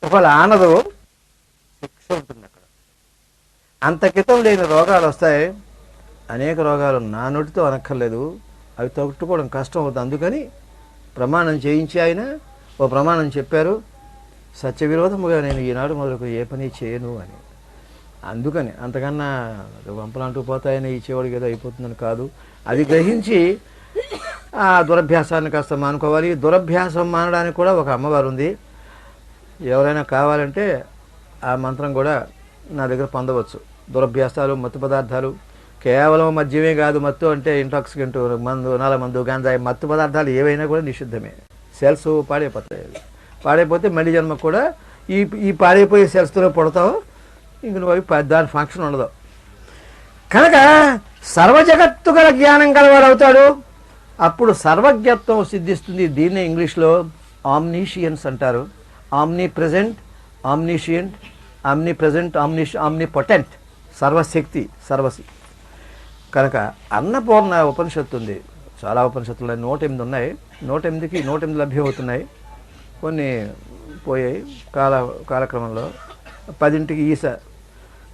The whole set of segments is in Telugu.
ఒకవేళ ఆనదు శిక్ష ఉంటుంది అక్కడ. అంత క్రితం లేని రోగాలు వస్తాయి. అనేక రోగాలు నా నోటితో అనక్కర్లేదు, అవి తట్టుకోవడం కష్టం అవుతుంది. అందుకని ప్రమాణం చేయించి ఆయన ఓ ప్రమాణం చెప్పారు, సత్య విరోధముగా నేను ఈనాడు మొదలకు ఏ పని చేయను అని. అందుకని అంతకన్నా వంపలంటూ పోతాయని ఇచ్చేవాడికి ఏదో అయిపోతుందని కాదు. అది గ్రహించి ఆ దురభ్యాసాన్ని కాస్త మానుకోవాలి. దురభ్యాసం మానడానికి కూడా ఒక అమ్మవారు ఉంది. ఎవరైనా కావాలంటే ఆ మంత్రం కూడా నా దగ్గర పొందవచ్చు. దురభ్యాసాలు, మత్తు పదార్థాలు, కేవలం మద్యమే కాదు, మత్తు అంటే ఇంటాక్సికెంట్, మందు, నలమందు, గంజాయి, మత్తు పదార్థాలు ఏవైనా కూడా నిషిద్ధమే. సెల్స్ పాడైపోతాయి. పాడైపోతే మళ్ళీ జన్మ కూడా ఈ పాడైపోయే సెల్స్తో పుడతావు, ఇంక నువ్వు అవి దాని ఫంక్షన్ ఉండదు. కనుక సర్వజగత్తు గల జ్ఞానం గలవాడు అవుతాడు. అప్పుడు సర్వజ్ఞత్వం సిద్ధిస్తుంది. దీన్నే ఇంగ్లీష్లో ఆమ్నీషియన్స్ అంటారు. Omni present, omniscient, omni present, omnipotent, సర్వశక్తి, కనుక అన్నపూర్ణ ఉపనిషత్తు ఉంది. చాలా ఉపనిషత్తులు 108 ఉన్నాయి. 108కి 108 లభ్యమవుతున్నాయి. కొన్ని పోయాయి కాలక్రమంలో. 10ంటికి ఈస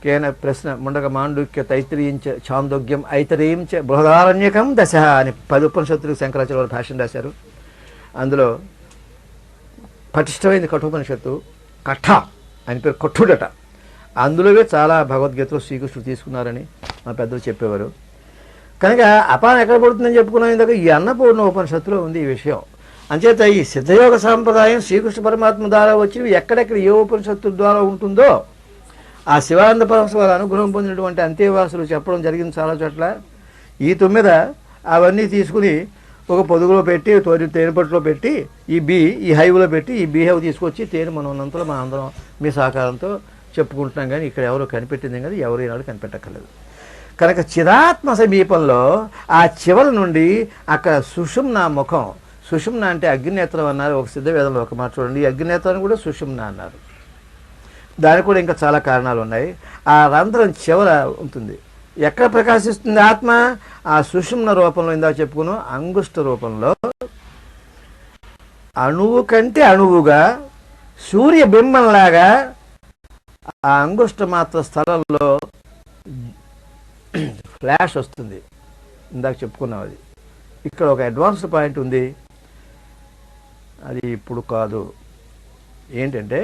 కేన ప్రశ్న ముండక మాండుక్య తైత్రీయించ ఛాందోగ్యం ఐతరీంచ బృహదారణ్యకం దశ అని 10 ఉపనిషత్తులకు శంకరాచార్య వారు భాష్యం రాశారు. అందులో పటిష్టమైంది కఠోపనిషత్తు, కఠ అని పేరు, కఠుడట. అందులోవే చాలా భగవద్గీతలో శ్రీకృష్ణుడు తీసుకున్నారని మా పెద్దలు చెప్పేవారు. కనుక అపానం ఎక్కడ పడుతుందని చెప్పుకున్నాం ఇందాక. ఈ అన్నపూర్ణ ఉపనిషత్తులో ఉంది ఈ విషయం. అంచేత ఈ సిద్ధయోగ సాంప్రదాయం శ్రీకృష్ణ పరమాత్మ ద్వారా వచ్చినవి ఎక్కడెక్కడ ఏ ఉపనిషత్తు ద్వారా ఉంటుందో ఆ శివానంద పరమహంస వారి అనుగ్రహం పొందినటువంటి అంతేవాసులు చెప్పడం జరిగింది చాలా చోట్ల. ఈ 9 అవన్నీ తీసుకుని ఒక పొదుగులో పెట్టి, తేనెపట్టులో పెట్టి, ఈ హైవ్లో పెట్టి, ఈ బీ హైవ్ తీసుకొచ్చి తేనె మనం ఉన్నంతలో మన అందరం మీ సహకారంతో చెప్పుకుంటున్నాం. కానీ ఇక్కడ ఎవరు కనిపెట్టింది కదా, ఎవరు ఈనాడు కనిపెట్టక్కర్లేదు. కనుక చిదాత్మ సమీపంలో ఆ చివరి నుండి అక్కడ సుషుమ్న ముఖం, సుషుమ్న అంటే అగ్నినేత్రం అన్నారు ఒక సిద్ధవేదంలో ఒక మాట చూడండి. ఈ అగ్నినేత్రాన్ని కూడా సుషుమ్న అన్నారు. దానికి కూడా ఇంకా చాలా కారణాలు ఉన్నాయి. ఆ రంధ్రం చివర ఉంటుంది. ఎక్కడ ప్రకాశిస్తుంది ఆత్మ? ఆ సుషుమ్న రూపంలో, ఇందాక చెప్పుకున్నాం, అంగుష్ట రూపంలో అణువు కంటే అణువుగా సూర్యబింబంలాగా ఆ అంగుష్ట మాత్ర స్థలంలో ఫ్లాష్ వస్తుంది. ఇందాక చెప్పుకున్నాం అది. ఇక్కడ ఒక అడ్వాన్స్డ్ పాయింట్ ఉంది, అది ఇప్పుడు కాదు. ఏంటంటే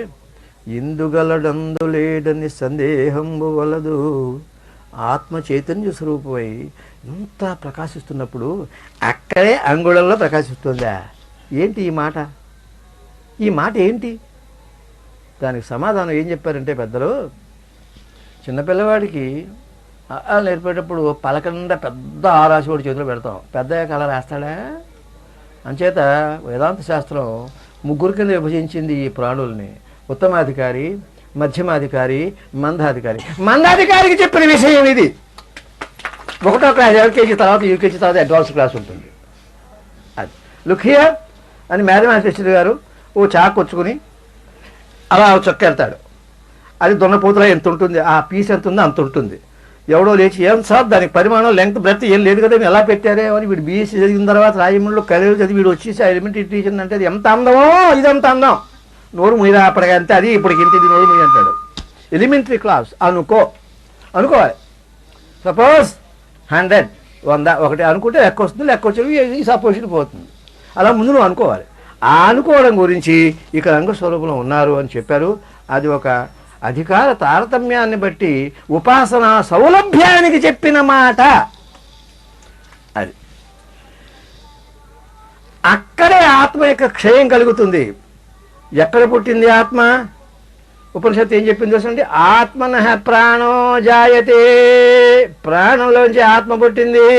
ఇందుగలడందు లేడని సందేహంబు వలదు, ఆత్మ చైతన్య స్వరూపమై ఇంత ప్రకాశిస్తున్నప్పుడు అక్కడే అంగుళంలో ప్రకాశిస్తుందా? ఏంటి ఈ మాట? ఈ మాట ఏంటి? దానికి సమాధానం ఏం చెప్పారంటే పెద్దలు, చిన్నపిల్లవాడికి నేర్పేటప్పుడు పలకండా పెద్ద ఆరాసి వాడి చేతిలో పెడతాం. పెద్ద కళ రాస్తాడా? అంచేత వేదాంత శాస్త్రం 3 కింద విభజించింది ఈ ప్రాణుల్ని. ఉత్తమాధికారి, మధ్యమాధికారి, మందాధికారి. మందాధికారికి చెప్పిన విషయం ఇది. 1వ క్లాస్ ఎల్కేజీ తర్వాత యూకేజీ తర్వాత అడ్వాన్స్ క్లాస్ ఉంటుంది. అది లుక్ హియర్ అని మ్యాథమెటిక్స్ గారు ఓ చాకు వచ్చుకుని అలా చొక్క వెళ్తాడు. అది దున్నపోతులా ఎంత ఉంటుంది, ఆ పీస్ ఎంత ఉందో అంత ఉంటుంది. ఎవడో లేచి, ఏం సార్ దానికి పరిమాణం, లెంగ్త్, బ్రెడ్త్ ఏం లేదు కదా, ఎలా పెట్టారే అని. వీడు బీఎస్సీ చదివిన తర్వాత రాజమండ్రిలో కరీర్ చదివి వీడు వచ్చేసి ఎలిమెంటరీ టీచర్ అంటే అది ఎంత అందమో, ఇదంత అందం, నోరు ముయ్యరా అప్పటికి అంతే, అది ఇప్పటికి ఇంత, ఇది నోరు ముయ్యి అంటాడు. ఎలిమెంటరీ క్లాస్ అనుకోవాలి. సపోజ్ 100, 100 ఒకటి అనుకుంటే లెక్క వస్తుంది, లెక్క వచ్చి ఈ సపోజిషన్ పోతుంది. అలా ముందు నువ్వు అనుకోవాలి. ఆ అనుకోవడం గురించి ఇక్కడ అంగస్వరూపంలో ఉన్నారు అని చెప్పారు. అది ఒక అధికార తారతమ్యాన్ని బట్టి ఉపాసన సౌలభ్యానికి చెప్పిన మాట. అది అక్కడే ఆత్మ యొక్క క్షయం కలుగుతుంది. ఎక్కడ పుట్టింది ఆత్మ? ఉపనిషత్తు ఏం చెప్పింది చూసండి. ఆత్మనః ప్రాణో జాయతే, ప్రాణంలోంచి ఆత్మ పుట్టింది.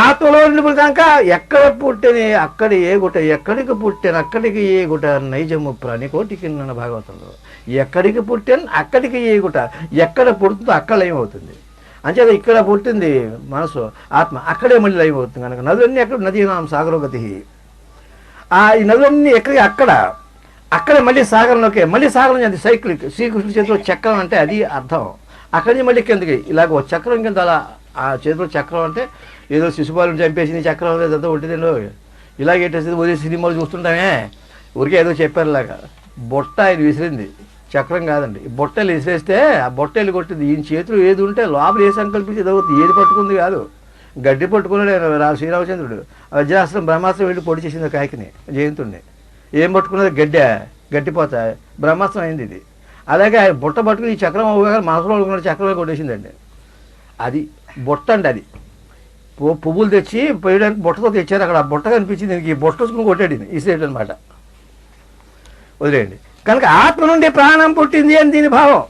ఆత్మలో పుట్టాక ఎక్కడ పుట్టిన అక్కడ ఏ గుట, ఎక్కడికి పుట్టాను అక్కడికి ఏ గుట, నైజము ప్రాణికోటికి నన్న భాగవతంలో. ఎక్కడికి పుట్టాను అక్కడికి ఏ గుట, ఎక్కడ పుడుతుందో అక్కడ లయం అవుతుంది. అంచేత ఇక్కడ పుట్టింది మనసు, ఆత్మ, అక్కడే మళ్ళీ లయం అవుతుంది. కనుక నదులన్నీ ఎక్కడ, నదీనాం సాగరోగతి. ఈ నదులన్నీ ఎక్కడికి అక్కడే మళ్ళీ సాగరంలోకే, మళ్ళీ సాగరం అది సైక్లిక్. శ్రీకృష్ణ చేతిలో చక్రం అంటే అది అర్థం. అక్కడి నుంచి మళ్ళీ కిందకి ఇలాగ ఒక చక్రం కింద అలా. ఆ చేతిలో చక్రం అంటే ఏదో శిశుపాలను చంపేసింది చక్రం లేదంతా ఉంటుందేండో, ఇలాగేటేసి ఒరే సినిమాలు చూస్తుంటామే, ఊరికే ఏదో చెప్పారు ఇలాగా. బొట్ట ఆయన విసిరింది, చక్రం కాదండి, బొట్టెలు విసిరేస్తే ఆ బొట్టెలు కొట్టింది. ఈయన చేతులు ఏది ఉంటే లోపల ఏ సంకల్పించి చదువుతుంది, ఏది పట్టుకుంది కాదు. గడ్డి పట్టుకున్నాడు శ్రీరామచంద్రుడు, వజ్రాస్త్రం బ్రహ్మాస్త్రం వెళ్ళి పొడి చేసింది కాకిని, జయంతుడిని. ఏం పట్టుకున్నది? గడ్డిపోతా బ్రహ్మాస్త్రం అయింది ఇది. అలాగే ఆయన బుట్ట పట్టుకుని ఈ చక్రం అవగానే మనసులో అనుకున్న చక్రమే కొట్టేసిందండి. అది బుట్ట అండి. అది పువ్వులు తెచ్చి పోయడానికి బుట్టతో తెచ్చారు. అక్కడ ఆ బుట్ట కనిపించింది, దీనికి ఈ బుట్ట వచ్చుకుని కొట్టాడు ఇసేటు అనమాట. వదిలేయండి. కనుక ఆత్మ నుండి ప్రాణం పుట్టింది అని దీని భావం.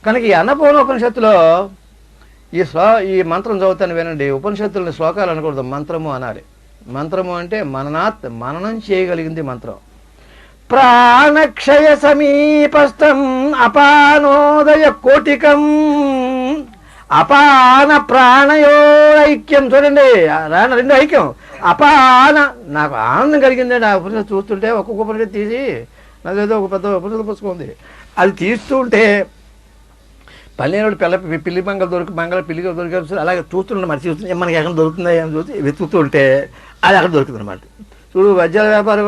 కనుక ఈ అన్నపూర్ణోపనిషత్తులో ఈ మంత్రం చదువుతాను వినండి. ఉపనిషత్తులని శ్లోకాలు అనకూడదు, మంత్రము అనాలి. మంత్రము అంటే మననం చేయగలిగింది మంత్రం. ప్రాణక్షయ సమీపస్థం అపానోదయ కోటికం అపాన ప్రాణయోరైక్యం. చూడండి, రెండు ఐక్యం. అపాన నాకు ఆనందం కలిగింది నా ఉపనిషత్తు చూస్తుంటే. ఒక్కొక్క ఉపనిషత్తు తీసి నాదేదో ఒక పెద్ద ఉపనిషత్తు పుస్తకం ఉంది, అది తీస్తూ ఉంటే పల్లెనోడు పిల్లి మంగళ పిల్లిగా దొరికారు. అలాగే చూస్తుండే మరి చూస్తుంటే మనకి ఎక్కడ దొరుకుతుందా అని చూసి వెతుకుతూ ఉంటే అది అక్కడ దొరుకుతుంది అనమాట. చూడు, వజ్రాల వ్యాపారం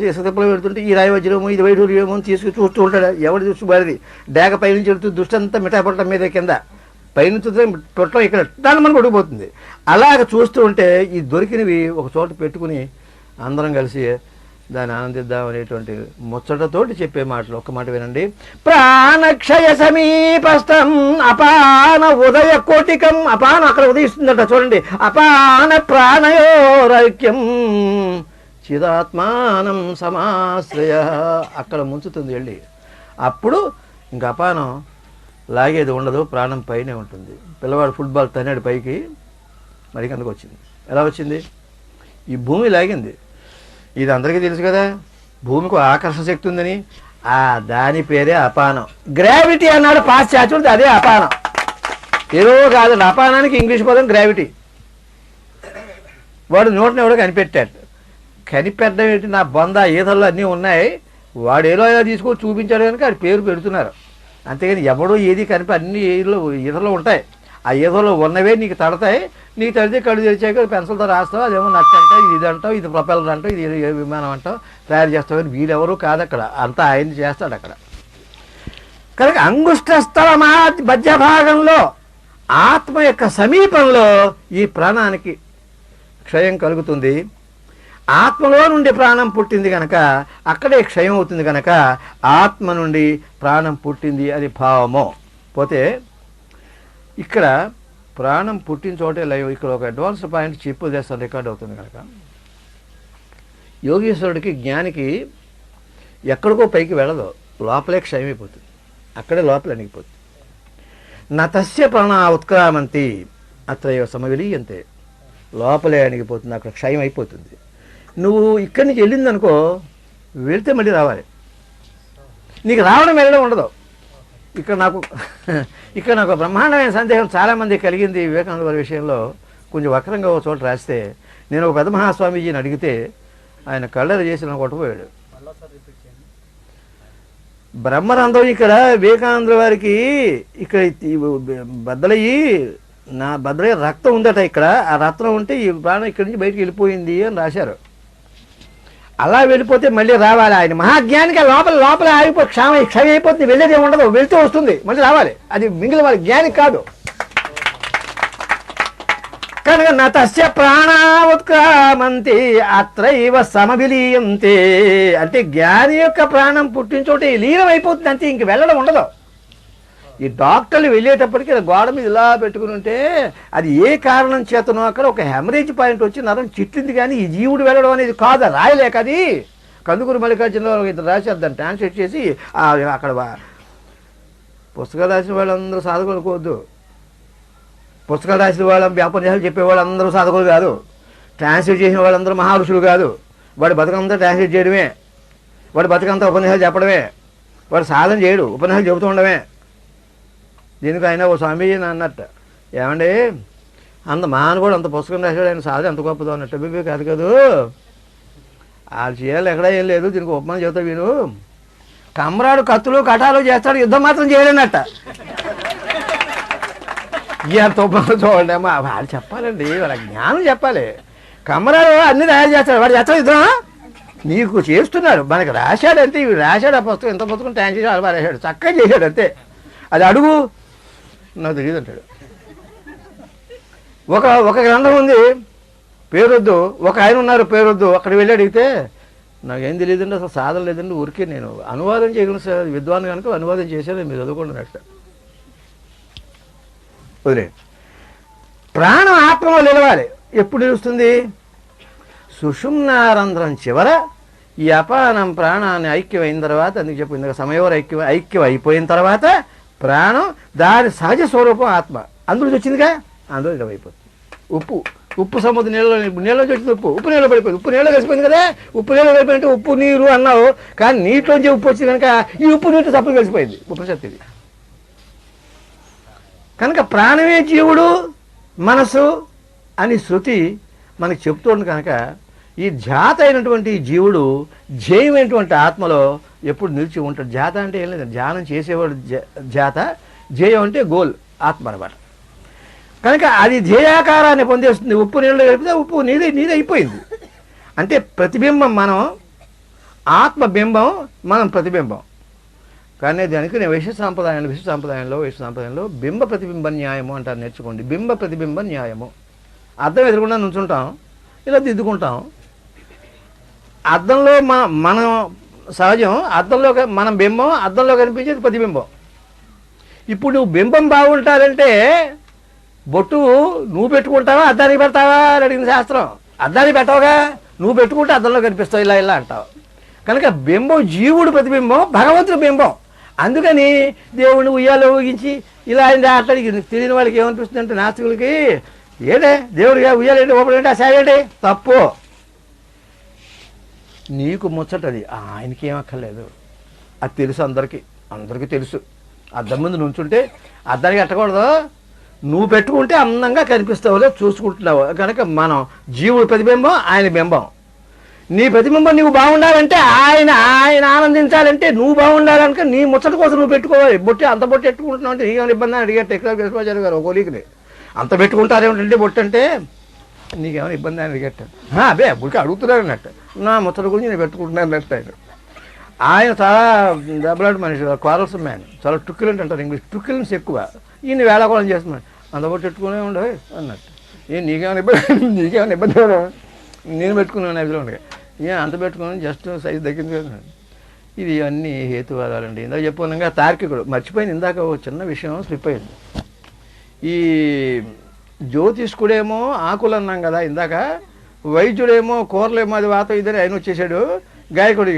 ఇసుకతిప్పలు పెడుతుంటే ఈ రాయి వజ్రమో ఇది వైఢూర్యమో తీసుకుని చూస్తూ ఉంటాడు. ఎవరు చూస్తూ బారిది డేగ పైనుంచి వెళ్తూ దుష్టంతా మిఠాపట్టం మీద కింద పైనుంచి పొట్టం ఇక్కడ దాన్ని మనం కొట్టుకుపోతుంది. అలాగ చూస్తూ ఉంటే ఈ దొరికినవి ఒక చోట పెట్టుకుని అందరం కలిసి దాన్ని ఆనందిద్దాం అనేటువంటి ముచ్చటతోటి చెప్పే మాటలు. ఒక్క మాట వినండి. ప్రాణక్షయ సమీపస్థం అపాన ఉదయ కోటికం. అపాన అక్కడ ఉదయిస్తుందట చూడండి. అపాన ప్రాణయోరైక్యం చిదాత్మానం సమాశ్రయ. అక్కడ ముంచుతుంది వెళ్ళి. అప్పుడు ఇంకా అపానం లాగేది ఉండదు, ప్రాణం పైనే ఉంటుంది. పిల్లవాడు ఫుట్బాల్ తన్నాడు పైకి, మరి కిందకు వచ్చింది. ఎలా వచ్చింది? ఈ భూమి లాగింది. ఇది అందరికీ తెలుసు కదా, భూమికి ఆకర్షణ శక్తి ఉందని. దాని పేరే అపానం. గ్రావిటీ అన్నాడు పాశ్చాత్యుడు, అదే అపానం. ఏదో కాదండి, అపానానికి ఇంగ్లీష్ పదం గ్రావిటీ. వాడు నోటిని ఎవడో కనిపెట్టడం ఏంటి? నా బొంద ఈతల్లో అన్నీ ఉన్నాయి, వాడు ఏదో తీసుకొని చూపించాడు కనుక అది పేరు పెడుతున్నారు. అంతేగాని ఎవడో ఏది అన్ని ఈతలో ఉంటాయి. ఆ ఈతలో ఉన్నవే నీకు తడతాయి. నీకు తడితే కళ్ళు తెరిచాక పెన్సిల్తో రాస్తావు, అదేమో నచ్చి అంటావు, ఇది అంటావు, ఇది ప్రొపెల్లర్ అంటావు, ఇది విమానం అంటావు, తయారు చేస్తావు. కానీ వీడెవరు కాదు, అక్కడ అంతా ఆయన చేస్తాడు అక్కడ. కనుక అంగుష్ట స్థల మధ్య భాగంలో ఆత్మ యొక్క సమీపంలో ఈ ప్రాణానికి క్షయం కలుగుతుంది. ఆత్మలో నుండి ప్రాణం పుట్టింది కనుక అక్కడే క్షయం అవుతుంది. కనుక ఆత్మ నుండి ప్రాణం పుట్టింది అని భావము. పోతే ఇక్కడ ప్రాణం పుట్టిన చోటే లైవ్. ఇక్కడ ఒక అడ్వాన్స్ పాయింట్ చెప్పు చేస్తాను, రికార్డ్ అవుతుంది కనుక. యోగేశ్వరుడికి జ్ఞానికి ఎక్కడికో పైకి వెళ్ళదు, లోపలే క్షయమైపోతుంది, అక్కడే లోపల అణిగిపోతుంది. నతస్య ప్రాణ ఉత్క్రామంతి అత్రయో సమవిలీయంతే. లోపలే అణిగిపోతుంది, అక్కడ క్షయం అయిపోతుంది. నువ్వు ఇక్కడి నుంచి వెళ్ళిందనుకో, వెళ్తే మళ్ళీ రావాలి. నీకు రావడం వెళ్ళడం ఉండదు. ఇక్కడ నాకు బ్రహ్మాండమైన సందేహం చాలామంది కలిగింది వివేకానంద వారి విషయంలో. కొంచెం వక్రంగా ఒక చోట రాస్తే, నేను ఒక పెద్ద మహాస్వామీజీని అడిగితే ఆయన కళ్ళెర చేసి నాకు కొట్టపోయాడు. బ్రహ్మరంధ్రం ఇక్కడ వివేకానంద వారికి ఇక్కడ బద్దలయ్యి రక్తం ఉందట. ఇక్కడ ఆ రక్తం ఉంటే ఈ ప్రాణం ఇక్కడి నుంచి బయటికి వెళ్ళిపోయింది అని రాశారు. అలా వెళ్ళిపోతే మళ్ళీ రావాలి. ఆయన మహాజ్ఞానికి లోపల క్షయం అయిపోతుంది, వెళ్ళేది ఉండదు, వెళ్తూ వస్తుంది, మళ్ళీ రావాలి. అది మిగిలిన వాళ్ళ జ్ఞానికి కాదు. కనుక నతస్య ప్రాణావుత్క్రామంతి అత్రైవ సమవిలీయంతే. అంటే జ్ఞాని యొక్క ప్రాణం పుట్టించోటే లీనం అయిపోతుంది, అంతే, ఇంక వెళ్ళడం ఉండదు. ఈ డాక్టర్లు వెళ్ళేటప్పటికి గోడ మీద ఇలా పెట్టుకుని ఉంటే అది ఏ కారణం చేతనో అక్కడ ఒక హెమరేజ్ పాయింట్ వచ్చి నరం చిట్లింది. కానీ ఈ జీవుడు వెళ్ళడం అనేది కాదు, రాయలేక. అది కందుకూరు మల్లికార్జునరావు ఇద్దరు రాశారు, దాన్ని ట్రాన్స్లేట్ చేసి. అక్కడ పుస్తకాలు రాసిన వాళ్ళందరూ సాధకులు అనుకోవద్దు. పుస్తకాలు రాసిన వాళ్ళ వ్యాపన్యాసాలు చెప్పేవాళ్ళు అందరూ సాధకులు కాదు. ట్రాన్స్లేట్ చేసిన వాళ్ళందరూ మహారుషులు కాదు. వాడి బతుకంతా ట్రాన్స్లేట్ చేయడమే, వాడి బతుకంతా ఉపన్యాసాలు చెప్పడమే, వాడు సాధన చేయడు, ఉపన్యాసాలు చెబుతూ ఉండమే. దీనికి ఆయన ఓ స్వామీజీ అన్నట్ట, ఏమండి మహానుభావుడు అంత పుస్తకం రాశాడు, ఆయన సాధన ఎంత గొప్పదో అన్నట్టు. బిబి కాదు కాదు, వాళ్ళు చేయాలి, ఎక్కడా ఏం లేదు, దీనికి ఉపమానం చెబుతా వీరు. కమ్రాడు కత్తులు కటాలు చేస్తాడు, యుద్ధం మాత్రం చేయలేనట్ట. ఎంత ఉపమానం చూడండి అమ్మా. వాళ్ళు చెప్పాలండి, వాళ్ళ జ్ఞానం చెప్పాలి. కమ్మరాడు అన్ని తయారు చేస్తాడు, వాడు చేస్తాడు యుద్ధం. నీకు చేస్తున్నాడు, మనకి రాశాడు అంతే. ఇవి రాశాడు, ఆ పుస్తకం ఇంత పుస్తకం ట్యాంక్ చేసి అలా రాశాడు, చక్కగా చేశాడు అంతే. అది అడుగు, నాకు తెలియదు అంటాడు. ఒక గ్రంథం ఉంది పేరొద్దు, ఒక ఆయన ఉన్నారు పేరొద్దు, అక్కడికి వెళ్ళి అడిగితే నాకేం తెలియదండి, అసలు సాధన లేదండి, ఊరికే నేను అనువాదం చేయగలను సార్, విద్వాన్ కనుక అనువాదం చేశాను, మీరు చదువుకోండి అట్లా వదిలే. ప్రాణం ఆత్మలో నిలవాలి. ఎప్పుడు నిలుస్తుంది? సుషుమ్నారంధ్రం చివర ఈ అపానం ప్రాణాన్ని ఐక్యమైన తర్వాత, అందుకు చెప్పు ఇందుకు సమయంలో ఐక్యం అయిపోయిన తర్వాత ప్రాణం దాని సహజ స్వరూపం ఆత్మ అందులో వచ్చిందిగా, అందులో ఇడవైపోతుంది. ఉప్పు సముద్రం నీళ్ళలో వచ్చింది, ఉప్పు నీళ్ళు పడిపోయింది, ఉప్పు నీళ్ళు కలిసిపోయింది కదా. ఉప్పు నీళ్ళు కలిసిపోయింటే ఉప్పు నీరు అన్నావు, కానీ నీటిలోంచి ఉప్పు వచ్చింది కనుక ఈ ఉప్పు నీటి సప్పు కలిసిపోయింది, ఉపనిషత్తుది. కనుక ప్రాణమే జీవుడు మనసు అని శృతి మనకి చెప్తోంది. కనుక ఈ జాత అయినటువంటి జీవుడు జేయమైనటువంటి ఆత్మలో ఎప్పుడు నిలిచి ఉంటాడు. జాత అంటే ఏం లేదు, ధ్యానం చేసేవాడు జాత, జేయం అంటే గోల్, ఆత్మ అనమాట. కనుక అది ధ్యేయాకారాన్ని పొందేస్తుంది. ఉప్పు నీళ్ళు కలిపితే ఉప్పు నీది అయిపోయింది. అంటే ప్రతిబింబం మనం, ఆత్మబింబం మనం ప్రతిబింబం. కానీ దానికి నేను విశ్వ సాంప్రదాయంలో బింబ ప్రతిబింబ న్యాయము అంటారు, నేర్చుకోండి. బింబ ప్రతిబింబ న్యాయము. అద్దం ఎదురుకుండా నుంచుంటాం, ఇలా దిద్దుకుంటాం. అద్దంలో మనం సహజం, అద్దంలో మనం బింబం, అద్దంలో కనిపించేది ప్రతిబింబం. ఇప్పుడు నువ్వు బింబం బాగుంటారంటే బొట్టు నువ్వు పెట్టుకుంటావా అద్దానికి పెడతావా అని అడిగింది శాస్త్రం. అద్దానికి పెట్టవుగా, నువ్వు పెట్టుకుంటే అద్దంలో కనిపిస్తావు, ఇలా అంటావు. కనుక బింబం జీవుడు ప్రతిబింబం, భగవంతుడు బింబం. అందుకని దేవుడిని ఉయ్యాలో ఊగించి ఇలా అయింది అట్లాడికి తెలియని వాళ్ళకి ఏమనిపిస్తుంది అంటే, నాస్తికులకి ఏడే దేవుడిగా ఉయ్యాలేంటి ఓపెన్ ఆ సాగండి తప్పు. నీకు ముచ్చటది, ఆయనకి ఏమక్కర్లేదు. అది తెలుసు, అందరికీ తెలుసు. అద్దం ముందు నుంచుంటే అద్దానికి ఎట్టకూడదు, నువ్వు పెట్టుకుంటే అందంగా కనిపిస్తావులే, చూసుకుంటున్నావు. కనుక మనం జీవుడు ప్రతిబింబం, ఆయన బింబం. నీ ప్రతిబింబం నువ్వు బాగుండాలంటే ఆయన ఆనందించాలంటే నువ్వు బాగుండాలనుక నీ ముచ్చట కోసం నువ్వు పెట్టుకోవాలి. అంత బొట్టు పెట్టుకుంటున్నావు అంటే నీకేమైనా ఇబ్బంది అని అడిగారు టెక్నాలజీ కృష్ణాచార్య గారు ఒక కొలీగ్ని. అంత పెట్టుకుంటారేమిటంటే బొట్టు అంటే నీకేమైనా ఇబ్బంది అని అడిగట్టాడు. అదే బుడికి అడుగుతున్నారు అన్నట్టు, నా ముచ్చట గురించి నేను పెట్టుకుంటున్నాను అన్నట్టు. ఆయన చాలా దెబ్బలాంటి మనిషి, క్వారల్స్ మ్యాన్, చాలా టుక్కిలంటే అంటారు ఇంగ్లీష్, టుక్కిలన్స్ ఎక్కువ. ఈయన వేళాకోళం చేస్తున్నాడు, అంత బొట్టు పెట్టుకునే ఉండవు అన్నట్టు. నీకేమైనా ఇబ్బంది నేను పెట్టుకున్నాను అదిలో ఉండగా, అంత పెట్టుకున్నాను, జస్ట్ సైజు తగ్గించుకున్నాను. ఇది అన్నీ హేతువాదాలండి. ఇందాక చెప్పుకున్నాగా తార్కికుడు మర్చిపోయింది, ఇందాక ఒక చిన్న విషయం స్లిప్ అయింది. ఈ జ్యోతిష్కుడేమో ఆకులు అన్నాం కదా ఇందాక, వైద్యుడేమో కూరలేమో అది వాతం ఇదని ఆయన వచ్చేసాడు. గాయకుడు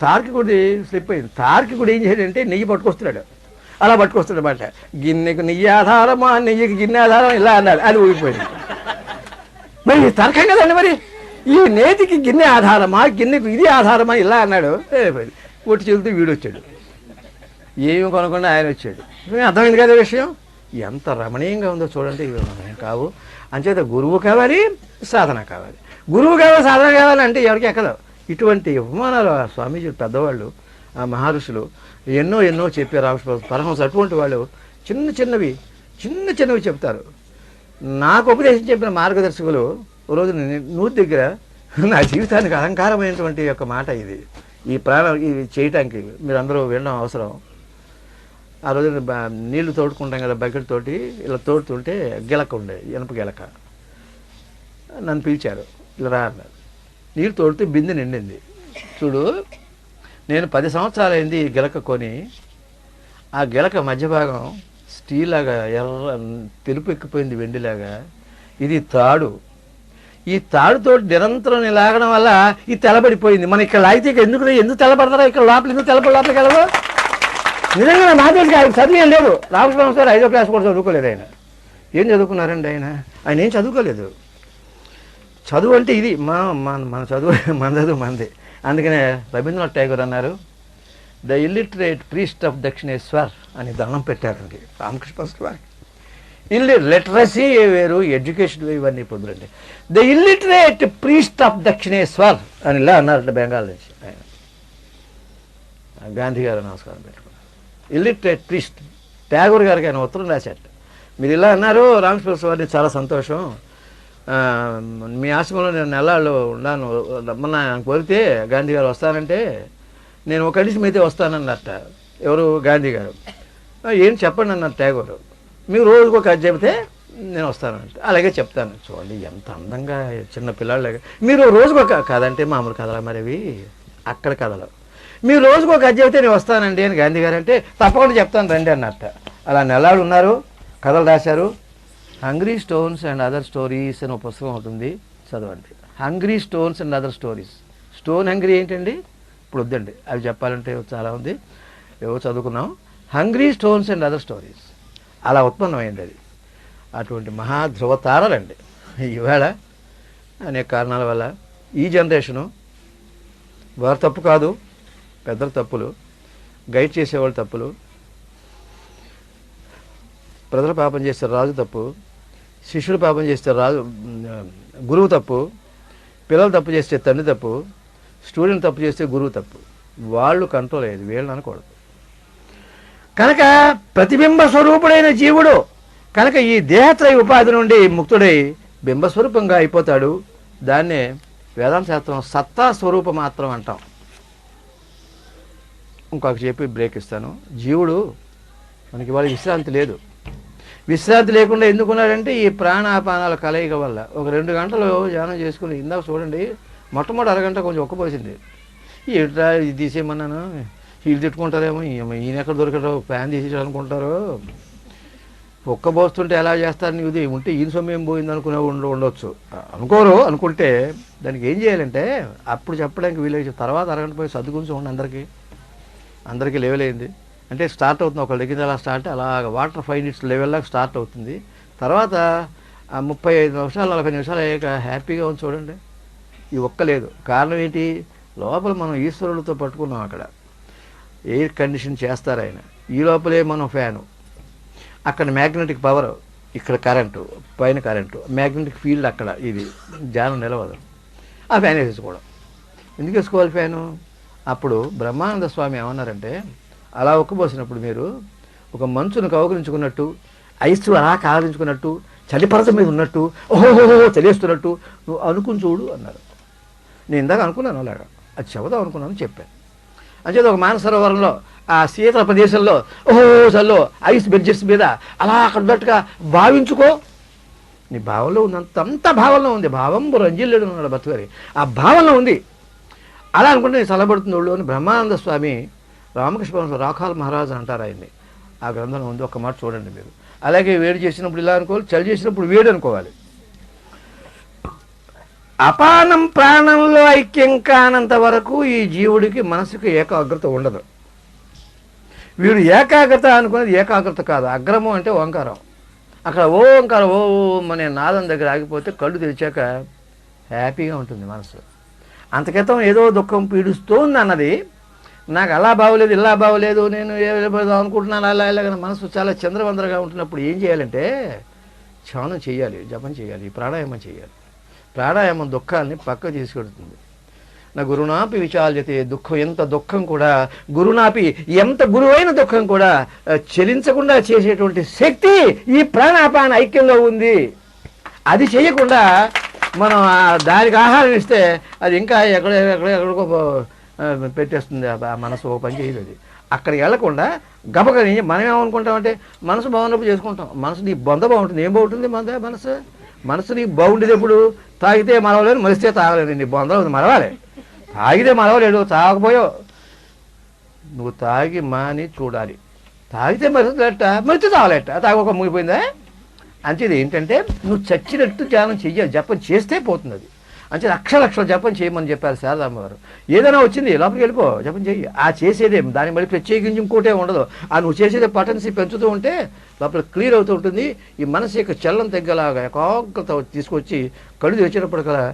తార్కికుడి స్లిప్ అయింది. తార్కికుడు ఏం చేశాడంటే నెయ్యి పట్టుకొస్తున్నాడు, అలా పట్టుకొస్తాడు అన్నమాట. గిన్నెకు నెయ్యి ఆధారమా, నెయ్యికి గిన్నె ఆధారం ఇలా అన్నాడు, అది ఊగిపోయింది. మరి తర్కం కదండి, మరి ఈ నేతికి గిన్నె ఆధారమా, గిన్నెకు ఇది ఆధారమా ఇలా అన్నాడు. ఒట్టి చెబుతూ వీడు వచ్చాడు, ఏమి కొనకుండా ఆయన వచ్చాడు. అర్థమైంది కదా విషయం, ఎంత రమణీయంగా ఉందో చూడండి. ఇవి కావు అంచేత గురువు కావాలి, సాధన కావాలి. గురువు కావాలి, సాధన కావాలి అంటే ఎవరికి ఎక్కదు. ఇటువంటి ఉపమానాలు ఆ స్వామీజీ పెద్దవాళ్ళు, ఆ మహర్షులు ఎన్నో చెప్పారు. రామకృష్ణ పరమహంస అటువంటి వాళ్ళు చిన్న చిన్నవి చెప్తారు. నాకు ఉపదేశం చెప్పిన మార్గదర్శకులు రోజు నూతి దగ్గర నా జీవితానికి అలంకారమైనటువంటి ఒక మాట ఇది. ఈ ప్రాణం ఇది చేయటానికి మీరు అందరూ వెళ్ళడం అవసరం. ఆ రోజు నీళ్లు తోడుకుంటాం కదా బకెట్ తోటి, ఇలా తోడుతుంటే గిలక ఉండే, ఇనప గిలక. నన్ను పిలిచారు, ఇలా రా అన్నారు. నీళ్ళు తోడితే బిందె నిండింది. చూడు, నేను 10 సంవత్సరాలు అయింది ఈ గిలక కొని. ఆ గిలక మధ్య భాగం స్టీల్ లాగా తెలుపు ఎక్కిపోయింది, వెండిలాగా. ఇది తాడు. ఈ తాడుతో నిరంతరం లాగడం వల్ల ఇది తెల్లబడిపోయింది. మన ఇక్కడ లాగితే ఎందుకు తెల్లబడతారా, ఇక్కడ లోపల ఎందుకు లోపలికి వెళ్ళవు? నిజంగా నా తెలిసి ఆయన చదివేం లేదు. రామకృష్ణ సార్ 5వ క్లాస్ కూడా చదువుకోలేదు. ఆయన ఏం చదువుకున్నారండి? ఆయన ఏం చదువుకోలేదు. చదువు అంటే ఇది మన చదువు, మన చదువు మనది. అందుకనే రవీంద్రనాథ్ ఠాగూర్ అన్నారు, the illiterate priest of Dakshineswar అని దండం పెట్టారండి రామకృష్ణ వారికి. లిటరసీ వేరు, ఎడ్యుకేషన్ ఇవన్నీ పొందులండి. The illiterate priest of Dakshineswar అని ఇలా అన్నారంట బెంగాల్ నుంచి. ఆయన గాంధీ గారు నమస్కారం పెట్టుకున్నారు. Illiterate priest. ఠాగూర్ గారికి ఆయన ఉత్తరం రాశాట, మీరు ఇలా అన్నారు రామకృష్ణ వారిని, చాలా సంతోషం. ఆ, మీ ఆశ్రమంలో నేను నెలలు ఉన్నాను, రమ్మన్నా కోరితే గాంధీ గారు వస్తానంటే నేను ఒక నిమిషం అయితే వస్తానన్నట్ట. ఎవరు? గాంధీ గారు. ఏం చెప్పండి అన్నారు ట్యాగోరు. మీరు రోజుకు ఒక కథ చెబితే నేను వస్తానంటే అలాగే చెప్తాను. చూడండి ఎంత అందంగా చిన్న పిల్లలాగా. మీరు రోజుకు ఒక కథ అంటే మామూలు కథలు మరి అవి అక్కడ కథలు. మీరు రోజుకు ఒక కథ చెబితే నేను వస్తానండి అని గాంధీ గారు అంటే తప్పకుండా చెప్తాను రండి అన్నట్ట. అలా నెలలు ఉన్నారు, కథలు రాశారు. Hungry stones and other stories అని ఒక పుస్తకం ఉంటుంది, చదవండి. Hungry stones and other stories. Stone hungry ఏంటండి? ఇప్పుడు వద్దండి, అవి చెప్పాలంటే చాలా ఉంది, ఏవో చదువుకున్నాం. Hungry stones and other stories అలా ఉత్పన్నమైంది అది. అటువంటి మహా ధ్రువతారలండి. ఈవేళ అనేక కారణాల వల్ల ఈ జనరేషను, వారు తప్పు కాదు, పెద్దల తప్పులు, గైడ్ చేసేవాళ్ళు తప్పులు, ప్రజలు పాపం చేస్తే రాజు తప్పు, శిష్యుడు పాపం చేస్తే రాజు గురువు తప్పు, పిల్లలు తప్పు చేస్తే తండ్రి తప్పు, స్టూడెంట్ తప్పు చేస్తే గురువు తప్పు. వాళ్ళు కంట్రోల్ అయ్యేది, వీళ్ళని అనకూడదు. కనుక ప్రతిబింబ స్వరూపుడైన జీవుడు కనుక ఈ దేహత్రయ ఉపాధి నుండి ముక్తుడై బింబస్వరూపంగా అయిపోతాడు. దాన్నే వేదాంత శాస్త్రం సత్తా స్వరూప మాత్రం అంటాం. ఇంకొక చెప్పి బ్రేక్ ఇస్తాను. జీవుడు మనకి ఇవాళ విశ్రాంతి లేదు. విశ్రాంతి లేకుండా ఎందుకున్నాడంటే ఈ ప్రాణాపానాల కలయిక వల్ల. ఒక 2 గంటలు ధ్యానం చేసుకుని ఇందాక చూడండి, మొట్టమొదటి అరగంట కొంచెం ఒక్కపోసింది. ఏట్రా ఇది తీసేయమన్నాను, వీళ్ళు తిట్టుకుంటారేమో, ఈయన ఎక్కడ దొరికారో ఫ్యాన్ తీసేసాడు అనుకుంటారు, ఒక్కబోస్తుంటే ఎలా చేస్తారు, నీకు ఉంటే ఈయన సొమ్మేం పోయింది అనుకునే ఉండొచ్చు. అనుకోరు. అనుకుంటే దానికి ఏం చేయాలంటే అప్పుడు చెప్పడానికి వీలైతే తర్వాత అరగంట పోయి సర్దుకుని చూడండి. అందరికీ లెవెల్ అయింది అంటే స్టార్ట్ అవుతుంది. ఒకళ్ళ దగ్గర అలా స్టార్ట్ అలాగ వాటర్ 5 minutes లెవెల్లాగా స్టార్ట్ అవుతుంది. తర్వాత 35 నిమిషాలు 40 నిమిషాలు అయ్యాక హ్యాపీగా ఉంది చూడండి. ఈ ఒక్కలేదు. కారణం ఏంటి? లోపల మనం ఈశ్వరులతో పట్టుకున్నాం. అక్కడ ఎయిర్ కండిషన్ చేస్తారు ఆయన, ఈ లోపలే మనం ఫ్యాను, అక్కడ మ్యాగ్నెటిక్ పవర్, ఇక్కడ కరెంటు, పైన కరెంటు, మ్యాగ్నెటిక్ ఫీల్డ్ అక్కడ. ఇది ధ్యానం నిలవదు. ఆ ఫ్యాన్ వేసేసుకోవడం. ఎందుకు వేసుకోవాలి ఫ్యాను? అప్పుడు బ్రహ్మానంద స్వామి ఏమన్నారంటే, అలా ఒక్కబోసినప్పుడు మీరు ఒక మంచును కౌగిలించుకున్నట్టు, ఐస్ అలా కాగలించుకున్నట్టు, చలిపరత మీద ఉన్నట్టు, ఓహోహో తెలియస్తున్నట్టు నువ్వు అనుకుని చూడు అన్నారు. నేను ఇందాక అనుకున్నాను అలాగా, అది చెబుదాం అనుకున్నాను, చెప్పాను. అంచేది ఒక మానసరోవరంలో ఆ శీతల ప్రదేశంలో ఓహో చల్లో ఐస్ బెడ్జెస్ మీద అలా అక్కడట్టుగా భావించుకో. నీ భావంలో ఉన్నంత భావంలో ఉంది. భావం రంజిల్లేడు ఉన్నాడు భర్తగారి, ఆ భావంలో ఉంది. అలా అనుకుంటే నేను చల్లబడుతుంది ఒళ్ళు అని బ్రహ్మానంద స్వామి రామకృష్ణ రాఖాల్ మహారాజ్ అంటారు ఆయన్ని. ఆ గ్రంథంలో ఉంది, ఒక్క మాట చూడండి మీరు. అలాగే వేడి చేసినప్పుడు ఇలా అనుకోవాలి, చలి చేసినప్పుడు వేడి అనుకోవాలి. అపానం ప్రాణంలో ఐక్యం కానంత వరకు ఈ జీవుడికి మనసుకు ఏకాగ్రత ఉండదు. వీడు ఏకాగ్రత అనుకునేది ఏకాగ్రత కాదు. అగ్రమం అంటే ఓంకారం. అక్కడ ఓంకారం ఓం అనే నాదం దగ్గర ఆగిపోతే కళ్ళు తెరిచాక హ్యాపీగా ఉంటుంది మనసు. అంతక్రితం ఏదో దుఃఖం పీడిస్తోంది అన్నది, నాకు అలా బాగోలేదు ఇలా బాగోలేదు నేను అనుకుంటున్నాను అలా ఇలాగ మనసు చాలా చంద్రవందరగా ఉంటున్నప్పుడు ఏం చేయాలంటే ధ్యానం చేయాలి, జపం చేయాలి, ప్రాణాయామం చేయాలి. ప్రాణాయామం దుఃఖాన్ని పక్క తీసుకెడుతుంది. నా గురునాపి విచాల్యతే, దుఃఖం ఎంత దుఃఖం కూడా గురునాపి ఎంత గురువైన దుఃఖం కూడా చెలించకుండా చేసేటువంటి శక్తి ఈ ప్రాణాపాన ఐక్యంలో ఉంది. అది చేయకుండా మనం దానికి ఆహారం ఇస్తే అది ఇంకా ఎక్కడికో పెట్టేస్తుంది. ఆ మనసు ఓ పని చేయదు. అది అక్కడికి వెళ్లకుండా గబగ మనం ఏమనుకుంటామంటే మనసు బాగున్నప్పుడు చేసుకుంటాం. మనసు నీ బొంద బాగుంటుంది. ఏం బాగుంటుంది మనసు నీకు బాగుండేది ఎప్పుడు? తాగితే మరవలేదు, మరిస్తే తాగలేదు. నీ బొందలు మరవాలి. తాగితే మరవలేడు, తాగకపోయో నువ్వు తాగి మాని చూడాలి. తాగితే మరిచినట్ట, మరిచి తాగలేట, తాగక ముగిపోయిందా? అంచేది ఏంటంటే నువ్వు చచ్చినట్టు ధ్యానం చెయ్యాలి. జపం చేస్తే పోతుంది అది. అంటే లక్షల జపం చేయమని చెప్పారు శారదామ్మ గారు. ఏదైనా వచ్చింది లోపలికి వెళ్ళిపో, జపం చెయ్యి. ఆ చేసేదే దాని మళ్ళీ ప్రత్యేకించి ఇంకోటే ఉండదు. ఆ నువ్వు చేసేదే పటన్సీ పెంచుతూ ఉంటే లోపల క్లియర్ అవుతూ ఉంటుంది. ఈ మనసు యొక్క చల్లం తగ్గలాగా ఏకాగ్రత తీసుకొచ్చి కళ్ళు తెచ్చినప్పటికల్లా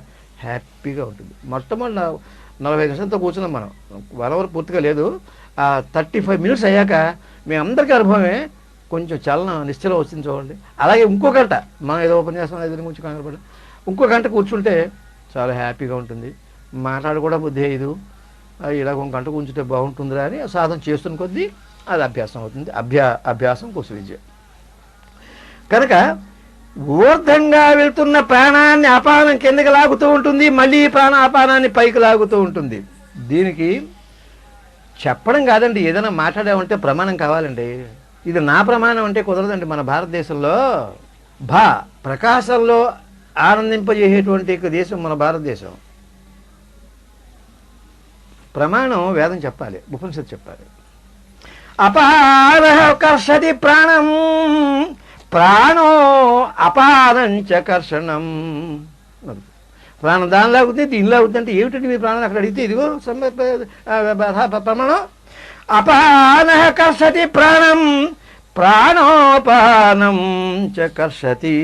హ్యాపీగా ఉంటుంది. మొట్టమొదటి 45 నిమిషాలతో కూర్చున్నాం మనం. 1 hour పూర్తిగా లేదు. ఆ 35 minutes అయ్యాక మేమందరికీ అనుభవమే. కొంచెం చలనం నిశ్చలం వచ్చింది చూడండి. అలాగే ఇంకో గంట మనం ఏదో ఉపన్యాసం ఏదైనా కొంచెం కంగారు ఇంకో గంట కూర్చుంటే చాలా హ్యాపీగా ఉంటుంది. మాట్లాడకూడా బుద్ధి అయ్యదు. ఇలా ఒక గంట కూర్చుంటే బాగుంటుందిరా అని సాధన చేస్తున్న కొద్దీ అది అభ్యాసం అవుతుంది. అభ్యాసం కుశ విద్య. కనుక ఊర్ధంగా వెళ్తున్న ప్రాణాన్ని అపానం కిందకి లాగుతూ ఉంటుంది, మళ్ళీ అపానాన్ని పైకి లాగుతూ ఉంటుంది. దీనికి చెప్పడం కాదండి, ఏదైనా మాట్లాడామంటే ప్రమాణం కావాలండి. ఇది నా ప్రమాణం అంటే కుదరదండి. మన భారతదేశంలో ప్రకాశంలో ఆనందింపజేసేటువంటి దేశం మన భారతదేశం. ప్రమాణం వేదం చెప్పాలి, ఉపనిషత్తు చెప్పాలి. అపార కర్షతి ప్రాణం ప్రాణో అపారంచ కర్షణం. ప్రాణం దాని లాగుతుంది, దీని లాగుతుంది అంటే ఏమిటండి మీ ప్రాణం అక్కడ అడిగితే ఇదిగో ప్రమాణం. అపాన కర్షతి ప్రాణం ప్రాణోపానం చ కర్షతి.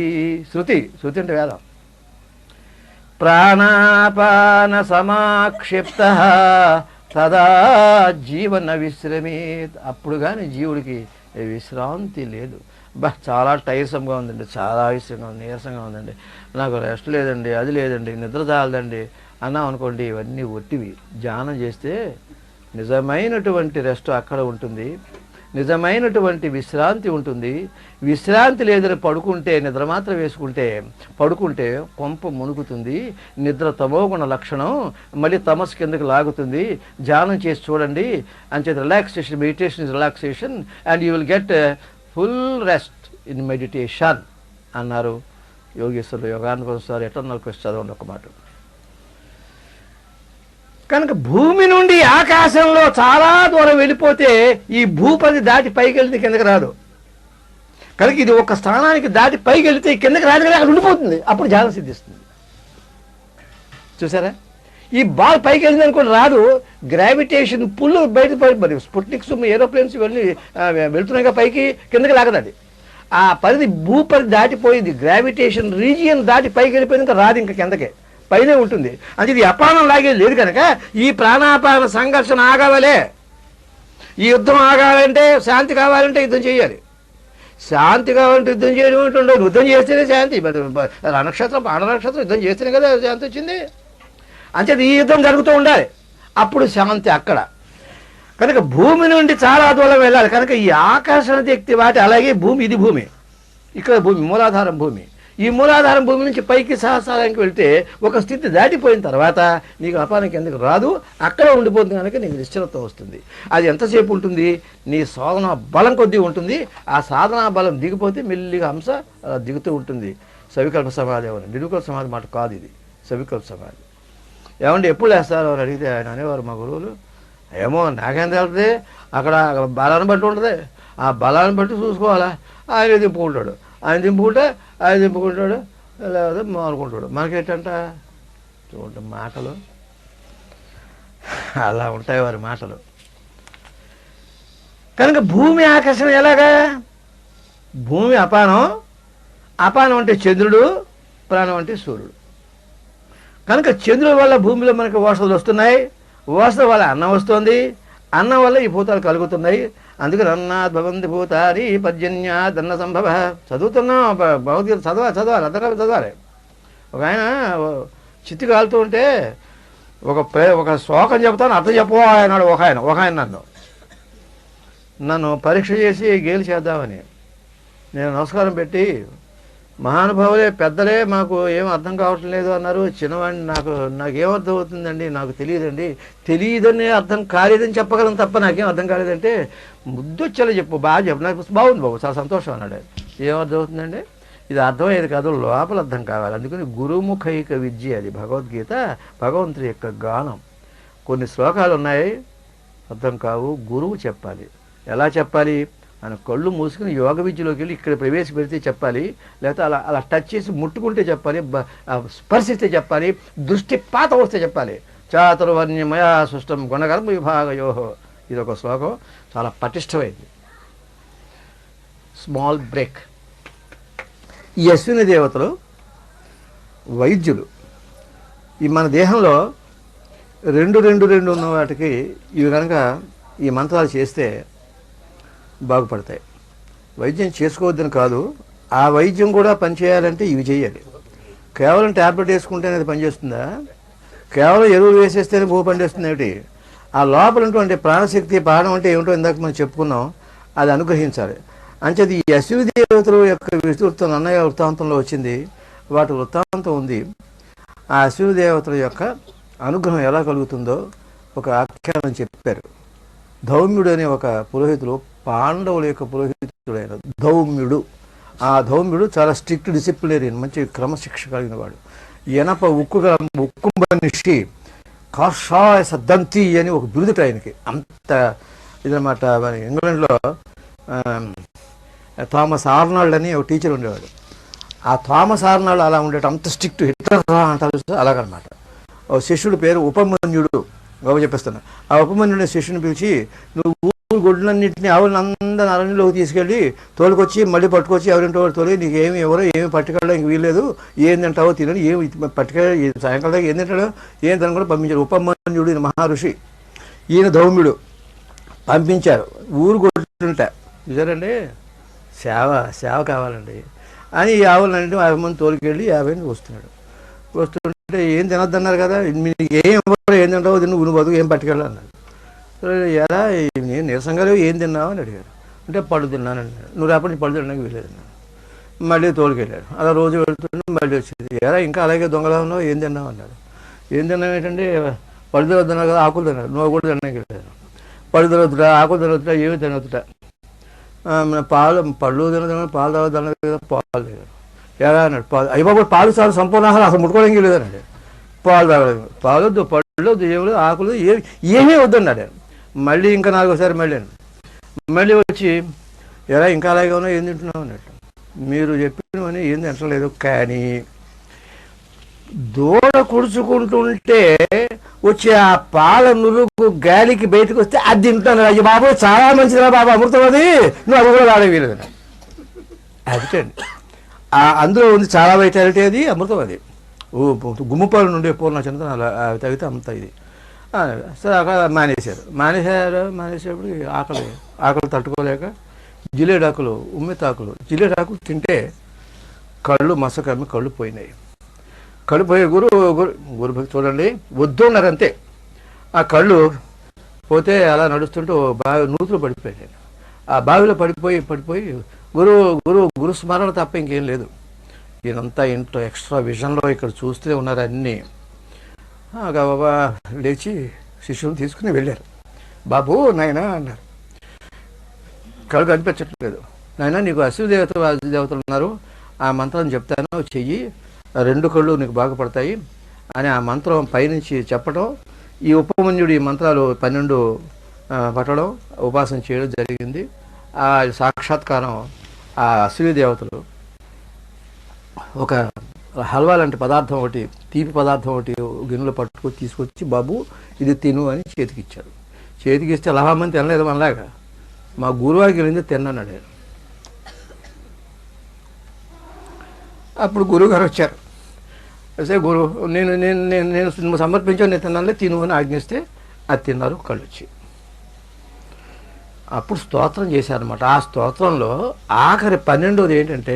శృతి అంటే వేదం. ప్రాణాపాన సమాక్షిప్త తదా జీవన విశ్రమేత్. అప్పుడు కానీ జీవుడికి విశ్రాంతి లేదు. చాలా టైర్సంగా ఉందండి, చాలా ఆలస్యంగా ఉంది, నీరసంగా ఉందండి, నాకు రెస్ట్ లేదండి, అది లేదండి, నిద్ర చాలదండి అన్నాం అనుకోండి, ఇవన్నీ ఒట్టివి. ధ్యానం చేస్తే నిజమైనటువంటి రెస్ట్ అక్కడ ఉంటుంది, నిజమైనటువంటి విశ్రాంతి ఉంటుంది. విశ్రాంతి లేదని పడుకుంటే, నిద్ర మాత్రం వేసుకుంటే పడుకుంటే కొంప మునుగుతుంది. నిద్ర తమోగుణ లక్షణం, మళ్ళీ తమస్సు కిందకి లాగుతుంది. ధ్యానం చేసి చూడండి. అంచేత relaxation, meditation is relaxation and you will get full rest in meditation అన్నారు యోగేశ్వరులు. యోగానంద సార్ ఎటర్నల్ క్వశ్చన్ చదవండి ఒక మాట. కనుక భూమి నుండి ఆకాశంలో చాలా దూరం వెళ్ళిపోతే ఈ భూపతి దాటి పైకి వెళ్తే కిందకి రాదు. కనుక ఇది ఒక స్థానానికి దాటి పైకి వెళితే కిందకి రాదు, కానీ అక్కడ ఉండిపోతుంది. అప్పుడు ధ్యానం సిద్ధిస్తుంది. చూసారా, ఈ బాల్ పైకి వెళ్ళింది అనుకోండి రాదు. గ్రావిటేషన్ పుల్ బయట మరి స్పుట్నిక్స్ ఏరోప్లేన్స్ ఇవన్నీ వెళ్తున్నాయిగా పైకి, కిందకి లాగదండి. ఆ పరిధి భూపరిధి దాటిపోయింది, గ్రావిటేషన్ రీజియన్ దాటి పైకి వెళ్ళిపోయింది, ఇంకా రాదు, ఇంకా కిందకే పైనే ఉంటుంది. అంటే ఇది అపానం లాగేది లేదు. కనుక ఈ ప్రాణాపాన సంఘర్షణ ఆగాలే. ఈ యుద్ధం ఆగాలంటే, శాంతి కావాలంటే యుద్ధం చేయాలి. శాంతి కావాలంటే యుద్ధం చేయడం ఉండదు. యుద్ధం చేస్తేనే శాంతి. నక్షత్రం నక్షత్రం యుద్ధం చేస్తేనే కదా శాంతి వచ్చింది. అంటే ఈ యుద్ధం జరుగుతూ ఉండాలి, అప్పుడు శాంతి అక్కడ. కనుక భూమి నుండి చాలా దూరం వెళ్ళాలి. కనుక ఈ ఆకర్షణ శక్తి వాటి, అలాగే భూమి, ఇది భూమి, ఇక్కడ భూమి మూలాధారం భూమి. ఈ మూలాధారం భూమి నుంచి పైకి సహస్రానికి వెళ్తే ఒక స్థితి దాటిపోయిన తర్వాత నీకు అపానం కిందకు రాదు, అక్కడ ఉండిపోతుంది. కనుక నీకు నిశ్చలత వస్తుంది. అది ఎంతసేపు ఉంటుంది? నీ సాధన బలం కొద్దీ ఉంటుంది. ఆ సాధనా బలం దిగిపోతే మెల్లిగా అంశ దిగుతూ ఉంటుంది. సవికల్ప సమాధి అని, నిరుకల్ప సమాధి మాట కాదు ఇది, సవికల్ప సమాధి. ఏమంటే ఎప్పుడు వేస్తారు అని అడిగితే ఆయన అనేవారు మా గురువులు, ఏమో నాకేం తెలుస్తుంది, అక్కడ బలాన్ని బట్టి ఉంటుంది, ఆ బలాన్ని బట్టి చూసుకోవాలా. ఆయన దింపుకుంటాడు, ఆయన దింపుకుంటే ఆయన దింపుకుంటాడు, లేకపోతే మానుకుంటాడు. మనకేంటంట చూడండి మాటలు అలా ఉంటాయి వారి మాటలు. కనుక భూమి ఆకర్షణ ఎలాగా? భూమి అపానం, అపానం అంటే చంద్రుడు, ప్రాణం అంటే సూర్యుడు. కనుక చంద్రుడి వల్ల భూమిలో మనకి ఓషధులు వస్తున్నాయి, ఓషధ వల్ల అన్నం వస్తుంది, అన్నం వల్ల ఈ భూతాలు కలుగుతున్నాయి. అందుకని అన్నాద్ భవంతి భూతాని పర్జన్యాద్ అన్న సంభవ. చదువుతున్నాం, భగవద్గీత చదవాలి అర్థం చదవాలి. ఒక ఆయన చిత్తి కాలుతూ ఉంటే ఒక శ్లోకం చెప్తాను, అర్థం చెప్పవా అన్నాడు ఒక ఆయన నన్ను పరీక్ష చేసి గేలు చేద్దామని. నేను నమస్కారం పెట్టి, మహానుభావులే పెద్దలే మాకు ఏం అర్థం కావటం లేదు అన్నారు. చిన్నవాడిని నాకేమర్థం అవుతుందండి, నాకు తెలియదండి, తెలియదని అర్థం కాలేదని చెప్పగలను తప్ప నాకేం అర్థం కాలేదంటే, ముద్దొచ్చేలా చెప్పు, బాగా చెప్పు, నాకు బాగుంది బాబు, చాలా సంతోషం అన్నాడు. ఏమర్థం అవుతుందండి? ఇది అర్థమయ్యేది కాదు, లోపల అర్థం కావాలి. అందుకని గురుముఖైక విద్య అది భగవద్గీత, భగవంతుడి యొక్క గానం. కొన్ని శ్లోకాలు ఉన్నాయి అర్థం కావు, గురువు చెప్పాలి. ఎలా చెప్పాలి? ఆయన కళ్ళు మూసుకుని యోగ విద్యలోకి వెళ్ళి ఇక్కడ ప్రవేశపెడితే చెప్పాలి, లేకపోతే అలా టచ్ చేసి ముట్టుకుంటే చెప్పాలి, స్పర్శిస్తే చెప్పాలి, దృష్టిపాత వస్తే చెప్పాలి. చాతుర్వర్ణ్యమయా సృష్టం గుణకర్మ విభాగయోహో. ఇది ఒక శ్లోకం, చాలా పటిష్టమైంది. Small break. ఈ అశ్విని దేవతలు వైద్యులు. ఈ మన దేహంలో రెండు ఉన్న వాటికి ఇవి కనుక ఈ మంత్రాలు చేస్తే బాగుపడతాయి. వైద్యం చేసుకోవద్దని కాదు, ఆ వైద్యం కూడా పనిచేయాలంటే ఇవి చేయాలి. కేవలం ట్యాబ్లెట్ వేసుకుంటేనే అది పనిచేస్తుందా? కేవలం ఎరువులు వేసేస్తేనే భూ పండిస్తుంది ఏమిటి? ఆ లోపల ఉన్నటువంటి ప్రాణశక్తి, ప్రాణం అంటే ఏమిటో ఇందాక మనం చెప్పుకున్నాం, అది అనుగ్రహించాలి. అంచేది ఈ అశ్విని దేవతల యొక్క వృత్తాంతం అన్నయ్య వృత్తాంతంలో వచ్చింది, వాటి వృత్తాంతం ఉంది. ఆ అశ్విని దేవతల యొక్క అనుగ్రహం ఎలా కలుగుతుందో ఒక ఆఖ్యానం చెప్పారు. ధౌమ్యుడు అనే ఒక పురోహితుడు, పాండవుల యొక్క పురోహితుడైన ధౌమ్యుడు. ఆ ధౌమ్యుడు చాలా స్ట్రిక్ట్ డిసిప్లినరీన్, మంచి క్రమశిక్ష కలిగిన వాడు. ఎనప ఉక్కు మనిషి, కాషాయ సద్దంతి అని ఒక బిరుదుట ఆయనకి. అంత ఇదనమాట. ఇంగ్లాండ్లో థామస్ ఆర్నాల్డ్ అని ఒక టీచర్ ఉండేవాడు. ఆ థామస్ ఆర్నాల్డ్ అలా ఉండేట, అంత స్ట్రిక్ట్ హిట్లర్ అంటారు అలాగనమాట. ఓ శిష్యుడి పేరు ఉపమన్యుడు, బాబు చెప్పేస్తాను. ఆ ఉపమన్యుడి శిష్యుని పిలిచి, నువ్వు ఊరు గొడ్లన్నింటినీ ఆవులను అందరిని అరణ్యంలోకి తీసుకెళ్ళి తోలుకొచ్చి మళ్ళీ పట్టుకొచ్చి ఎవరింటో తోలి, నీకు ఏమి ఎవరో ఏమి పట్టుకెళ్ళడానికి వీల్లేదు, ఏం తింటావో తినని, ఏమి పట్టుకెళ్ళి సాయంకాలం ఏం తింటాడో ఏం తిన కూడా పంపించాడు. ఉపమన్యుడు ఈయన మహర్షి, ఈయన ధౌమ్యుడు పంపించారు. ఊరు గొడ్లుంటా చూసారండి, సేవ కావాలండి అని ఈ ఆవులన్నింటి 50 మంది తోలుకెళ్ళి 50 మంది వస్తున్నాడు. వస్తుంటే ఏం తినొద్దన్నారు కదా, మీకు ఏం తింటావో తిను, నువ్వు బతుకు ఏం పట్టుకెళ్ళి అన్నాడు. ఎలా నేను నీరసంగా ఏం తిన్నావు అని అడిగారు. అంటే పళ్ళు తిన్నాను అన్నాడు. నువ్వు రేపటి నుంచి పళ్ళు తినడానికి వీలేదు అన్నాడు. మళ్ళీ తోలుకెళ్ళాడు. అలా రోజు వెళ్తుంటే మళ్ళీ వచ్చింది. ఎలా ఇంకా అలాగే దొంగలా ఉన్నావు, ఏం తిన్నావు అన్నాడు. ఏం తిన్నావు ఏంటంటే, పళ్ళు తినొద్దున్నావు కదా, ఆకులు తిన్నాడు. నువ్వు కూడా తినడానికి వెళ్ళాను. పళ్ళు తినొద్దుట, ఆకులు తినొద్దుట, ఏమి తినొద్దుట, పళ్ళు తినదు, పాలు తాగదు కదా, పాలు లేదు. ఎలా అన్నాడు. అయ్యబాబు పాలు చాలా సంపూర్ణ అసలు ముట్టుకోవడానికి లేదన్నాడు. పాలు తాగలేదు, పాలొద్దు, పళ్ళు వద్దు, ఏమి ఆకులు ఏమీ వద్దన్నాడు. మళ్ళీ ఇంకా 4వసారి మళ్ళీ వచ్చి, ఎలా ఇంకా అలాగే ఉన్నా ఏం తింటున్నావు అన్నట్టు. మీరు చెప్పినవని ఏం తింటలేదు, కానీ దూడ కుడుచుకుంటుంటే వచ్చి ఆ పాల నురుగు గాలికి బయటకు వస్తే అది తింటాను. అయ్యో బాబు చాలా మంచిదిరా బాబు, అమృతం అది, నువ్వు అది కూడా వాడేయలేదు. అదిటండి, అందులో ఉంది చాలా వైటాలిటీ, అది అమృతం. అది గుమ్మపాలు నుండి పూర్ణ చెందుతాను, అలా తగ్గితే అంత ఇది. సరే అక్కడ మానేసేటప్పుడు ఆకలి తట్టుకోలేక జిలేడాకులు, ఉమ్మెత్తాకులు, జిలేడాకులు తింటే కళ్ళు మసకమ్మి కళ్ళు పోయినాయి. కళ్ళు పోయి గురు చూడండి వద్దు అన్నారు అంతే. ఆ కళ్ళు పోతే అలా నడుస్తుంటే బావి నూతులు పడిపోయాను. ఆ బావిలో పడిపోయి గురు స్మరణ తప్ప ఇంకేం లేదు. ఈయనంతా ఇంట్లో ఎక్స్ట్రా విజన్లో ఇక్కడ చూస్తూనే ఉన్నారు అన్నీ. బాబా లేచి శిష్యుని తీసుకుని వెళ్ళారు. బాబు నాయన అన్నారు, కళ్ళు కనిపించట్లేదు. నాయన నీకు అశ్విని దేవతలు ఉన్నారు, ఆ మంత్రం చెప్తాను చెయ్యి, 2 కళ్ళు నీకు బాగుపడతాయి అని ఆ మంత్రం పైనుంచి చెప్పడం. ఈ ఉపమన్యుడు ఈ మంత్రాలు 12 పట్టడం, ఉపాసన చేయడం జరిగింది. ఆ సాక్షాత్కారం ఆ అశ్విని దేవతలు ఒక హల్వా లాంటి పదార్థం ఒకటి, తీపి పదార్థం ఒకటి గిన్నెలో తీసుకొచ్చి బాబు ఇది తిను అని చేతికిచ్చారు. చేతికిస్తే లహామని తినలేదు మనలాగా, మా గురువారికి వెళ్ళింది తిన్నాడు. అప్పుడు గురువుగారు వచ్చారు. సరే నేను సమర్పించాను, నేను తిన్నానులే, తిను అని ఆజ్ఞిస్తే అది తిన్నారు. కళ్ళు వచ్చి అప్పుడు స్తోత్రం చేశారనమాట. ఆ స్తోత్రంలో ఆఖరి 12వది ఏంటంటే,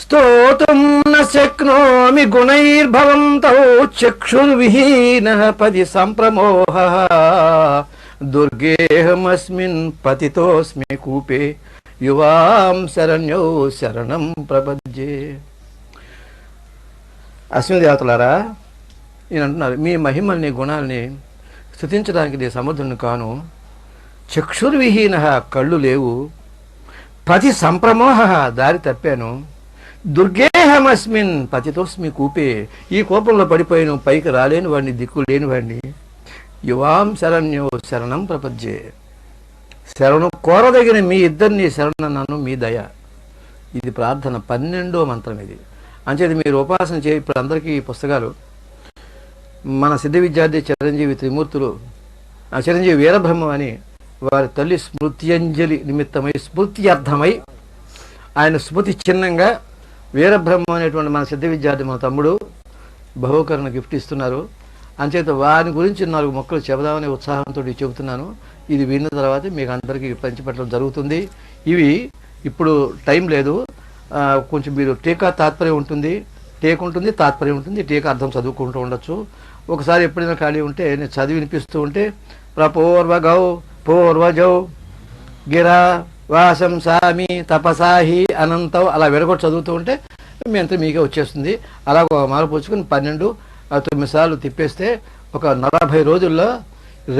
స్తోత్రం న శక్నోమి గుణైర్భవంతో చక్షుర్విహీన పది సంప్రమోహ దుర్గేహమస్మిన్ పతితోస్మి కూపే యువాం శరణ్యో శరణం ప్రపద్యే. అశ్విని దేవతలారా, ఈయన అంటున్నారు, మీ మహిమల్ని గుణాలని స్తుతించడానికి నేను సమర్థుని కాను. చక్షుర్విహీన కళ్ళు లేవు, పతి సంప్రమోహ దారి తప్పాను, దుర్గేహమస్మిన్ పతితోస్మి కూపే ఈ కోపంలో పడిపోయాను, పైకి రాలేని వాడిని, దిక్కు లేని వాడిని. యువాం శరణ్యో శరణం ప్రపద్యే, శరణు కోరదగిన మీ ఇద్దరిని శరణన్నాను, మీ దయ. ఇది ప్రార్థన 12వ మంత్రం ఇది. అంచేది మీరు ఉపాసన చేయ. ఇప్పుడు అందరికీ ఈ పుస్తకాలు మన సిద్ధ విద్యార్థి చిరంజీవి త్రిమూర్తులు, చిరంజీవి వీరబ్రహ్మ అని వారి తల్లి స్మృత్యంజలి నిమిత్తమై స్మృత్యర్థమై ఆయన స్మృతి చిహ్నంగా వీరబ్రహ్మ అనేటువంటి మన సిద్ధ విద్యార్థి మన తమ్ముడు బహుకరణ గిఫ్ట్ ఇస్తున్నారు. అంచేత వారి గురించి 4 మొక్కలు చెబుదామనే ఉత్సాహంతో చెబుతున్నాను. ఇది విన్న తర్వాత మీకు అందరికీ పంచిపెట్టడం జరుగుతుంది. ఇవి ఇప్పుడు టైం లేదు, కొంచెం మీరు టీకా తాత్పర్యం ఉంటుంది, టేక్ ఉంటుంది, తాత్పర్యం ఉంటుంది. టీకా అర్థం చదువుకుంటూ ఉండొచ్చు. ఒకసారి ఎప్పుడైనా ఖాళీ ఉంటే నేను చదివి వినిపిస్తూ ఉంటే, ప్రపూర్వగౌ పూర్వజౌ గిరా వాశంసామి తపసాహి అనంతం అలా విడగొట్టి చదువుతూ ఉంటే మీ అంతా మీకే వచ్చేస్తుంది. అలా ఒక మాల పుచ్చుకొని 12 9 సార్లు తిప్పేస్తే ఒక 40 రోజుల్లో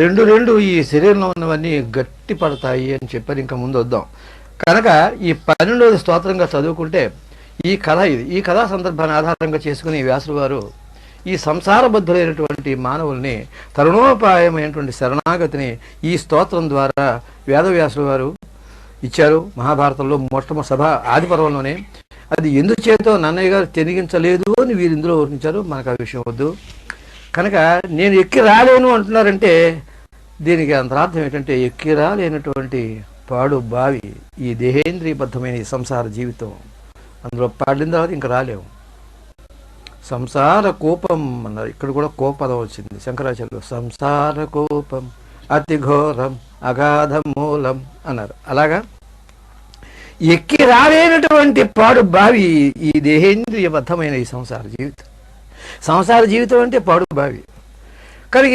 రెండు ఈ శరీరంలో ఉన్నవన్నీ గట్టి పడతాయి అని చెప్పారు. ఇంకా ముందు వద్దాం. కనుక ఈ 12వ స్తోత్రంగా చదువుకుంటే ఈ కథా సందర్భాన్ని ఆధారంగా చేసుకుని వ్యాసులు వారు ఈ సంసారబద్ధులైనటువంటి మానవుల్ని తరుణోపాయమైనటువంటి శరణాగతిని ఈ స్తోత్రం ద్వారా వేదవ్యాసులు వారు ఇచ్చారు. మహాభారతంలో మొట్టమొదటి సభ ఆది పర్వంలోనే. అది ఎందుచేతో నన్నయ్య గారు తెనిగించలేదు అని వీరు ఇందులో వర్ణించారు. మనకు ఆ విషయం వద్దు. కనుక నేను ఎక్కి రాలేను అంటున్నారంటే దీనికి అంతరార్థం ఏంటంటే ఎక్కి రాలేనటువంటి పాడు బావి ఈ దేహేంద్రియబద్ధమైన ఈ సంసార జీవితం. అందులో పాడిన తర్వాత ఇంకా రాలేము. సంసార కోపం అన్నారు. ఇక్కడ కూడా కోపదం వచ్చింది శంకరాచార్యులు. సంసార కోపం అతి ఘోరం అగాధం మూలం అన్నారు. అలాగా ఎక్కి రాలేనటువంటి పాడు బావి ఈ దేహేంద్రియబద్ధమైన ఈ సంసార జీవితం. సంసార జీవితం అంటే పాడు బావి. కానీ